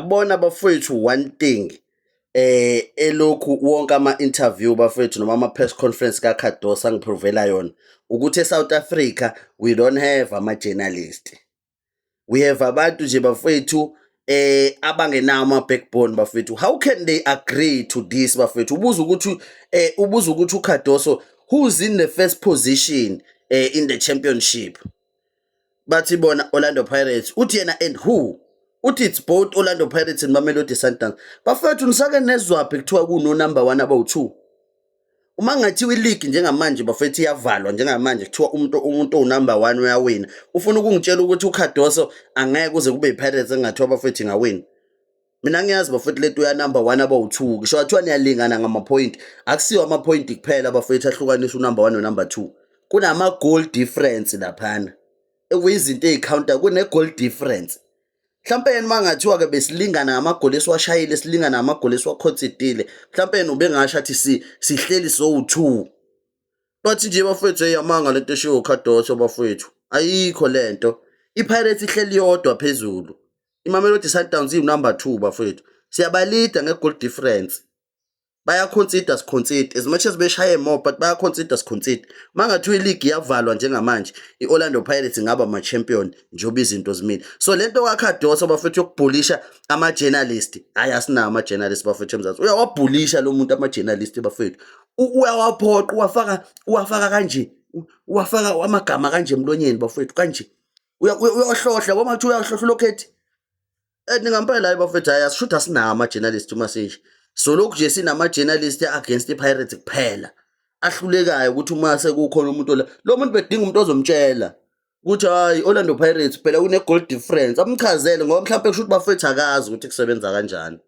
uyabona bafowethu one thing elokhu wonke ama-interview bafowethu noma ama-press conference kaKhadosa angiprovela yona ukuthi eSouth Africa we don't have ama-journalist. We have abantu nje bafowethu abangenawo ama-backbone bafowethu. How can they agree to this bafowethu? Ubuza ukuthi uKhadoso who's in the first position in the championship. Bathi bona Orlando Pirates uthi yena and who? Uthi it's both Orlando Pirates and Mamelodi Sundowns. Bafowethu nisake nezwaphi kuthiwa kuno number 1 abawu2. Uma ngathiwa ileague njengamanje bafowethu iyavalwa njengamanje kuthiwa umuntu number 1 uyawina. Ufuna ukungitshela ukuthi uKhadoso angeke kuze kube iPirates engathiwa bafowethu ingawina. Mina ngiyazi bafowethu leto ya number 1 abawu2 ngisho wathiwa niyalingana ngama point. Akusiyo ama point kuphela bafowethu ahlukanisa unumber 1 no number 2. Kunama goal difference laphana. Ekuyizinto ezicounter kune goal difference. Mhlawumbe yena mangathiwa ke besilingana ngamagoli esiwashayile silingana ngamagoli esiwakhonsidile mhlawumbe yena ubengasho athi sihleli so2 bathi nje bafowethu eyamanga lento eshiwo uKhadoso bafowethu ayikho lento iPirates ihleli yodwa phezulu iMamelodi Sundowns number 2 bafowethu siyabalida ngegoal difference bayaconsider siconcede as much as beshaye more but bayaconsider siconcede mangathiwa ileague iyavalwa njengamanje iOrlando Pirates ingaba ama champion njoba izinto zimile so lento kaKhadosa bafethu yokubhulisha ama journalist ayasina ama journalist bafethu emzansi uyawabhulisha lo muntu ama journalist bafethu uyawaphoqa uwafaka kanje uwafaka amagama kanje emlonyeni bafethu kanje uyohlohla bomathi uyahlohla lokhethi ningampela bafethu ayasishutha sina ama journalist message. So lokhu nje sinama journalist against iPirates kuphela ahlulekayo ukuthi uma sekukhona umuntu lo muntu bedinga umuntu ozomtshela ukuthi hayi Orlando Pirates phela une goal difference amchazele ngoba mhlawumbe kusho ukuthi bafethu akazi ukuthi kusebenza kanjani.